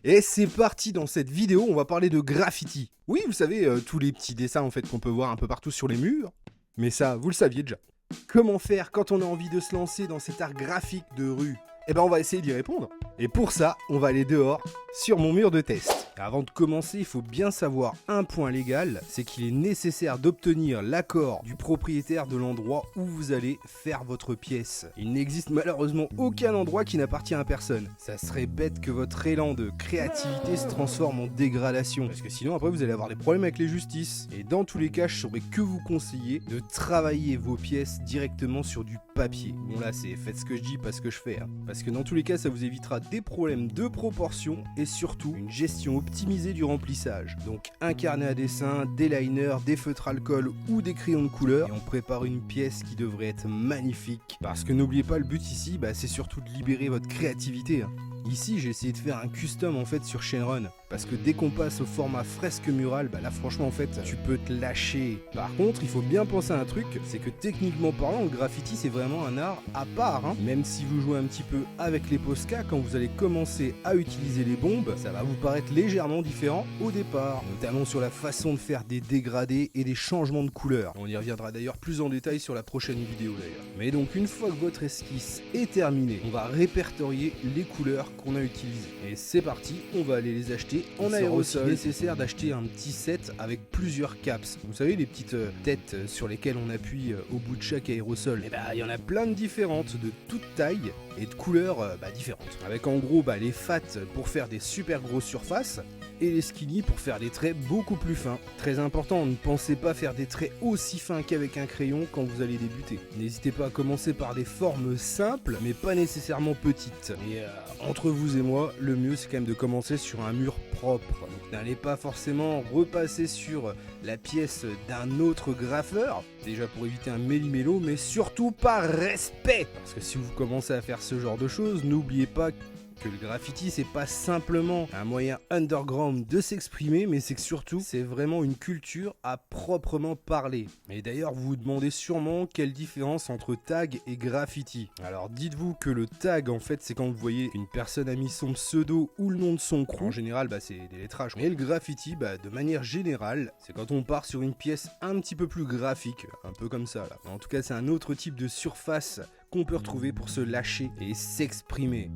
Et c'est parti, dans cette vidéo, on va parler de graffiti. Oui, vous savez, tous les petits dessins en fait qu'on peut voir un peu partout sur les murs. Mais ça, vous le saviez déjà. Comment faire quand on a envie de se lancer dans cet art graphique de rue? Eh ben on va essayer d'y répondre. Et pour ça, on va aller dehors, sur mon mur de test. Avant de commencer, il faut bien savoir un point légal, c'est qu'il est nécessaire d'obtenir l'accord du propriétaire de l'endroit où vous allez faire votre pièce. Il n'existe malheureusement aucun endroit qui n'appartient à personne. Ça serait bête que votre élan de créativité se transforme en dégradation, parce que sinon après vous allez avoir des problèmes avec les justices. Et dans tous les cas, je saurais que vous conseiller de travailler vos pièces directement sur du papier. Bon là, c'est faites ce que je dis, pas ce que je fais, hein. Parce que dans tous les cas, ça vous évitera des problèmes de proportion et surtout une gestion optimisée du remplissage. Donc un carnet à dessin, des liners, des feutres alcool ou des crayons de couleur, et on prépare une pièce qui devrait être magnifique. Parce que n'oubliez pas, le but ici, c'est surtout de libérer votre créativité, hein. Ici, j'ai essayé de faire un custom en fait sur Shenron, parce que dès qu'on passe au format fresque murale, là franchement en fait, tu peux te lâcher. Par contre, il faut bien penser à un truc, c'est que techniquement parlant, le graffiti c'est vraiment un art à part, hein. Même si vous jouez un petit peu avec les Posca, quand vous allez commencer à utiliser les bombes, ça va vous paraître légèrement différent au départ, notamment sur la façon de faire des dégradés et des changements de couleurs. On y reviendra d'ailleurs plus en détail sur la prochaine vidéo d'ailleurs. Mais donc une fois que votre esquisse est terminée, on va répertorier les couleurs qu'on a utilisées. Et c'est parti, on va aller les acheter en aérosol. Il est nécessaire d'acheter un petit set avec plusieurs caps. Vous savez, les petites têtes sur lesquelles on appuie au bout de chaque aérosol. Et il y en a plein de différentes, de toutes tailles et de couleurs différentes. Avec en gros les fat pour faire des super grosses surfaces et les skinny pour faire des traits beaucoup plus fins. Très important, ne pensez pas faire des traits aussi fins qu'avec un crayon quand vous allez débuter. N'hésitez pas à commencer par des formes simples, mais pas nécessairement petites. Et entre vous et moi, le mieux c'est quand même de commencer sur un mur propre. Donc n'allez pas forcément repasser sur la pièce d'un autre graffeur, déjà pour éviter un méli-mélo, mais surtout par respect. Parce que si vous commencez à faire ce genre de choses, n'oubliez pas que le graffiti c'est pas simplement un moyen underground de s'exprimer, mais c'est que surtout c'est vraiment une culture à proprement parler. Et d'ailleurs vous vous demandez sûrement quelle différence entre tag et graffiti. Alors dites-vous que le tag en fait c'est quand vous voyez qu'une personne a mis son pseudo ou le nom de son crew. En général c'est des lettrages. Et le graffiti de manière générale c'est quand on part sur une pièce un petit peu plus graphique, un peu comme ça là. En tout cas c'est un autre type de surface qu'on peut retrouver pour se lâcher et s'exprimer.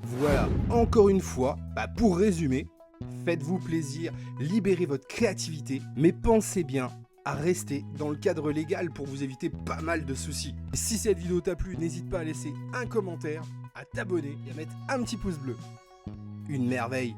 Voilà, encore une fois, pour résumer, faites-vous plaisir, libérez votre créativité, mais pensez bien à rester dans le cadre légal pour vous éviter pas mal de soucis. Si cette vidéo t'a plu, n'hésite pas à laisser un commentaire, à t'abonner et à mettre un petit pouce bleu. Une merveille!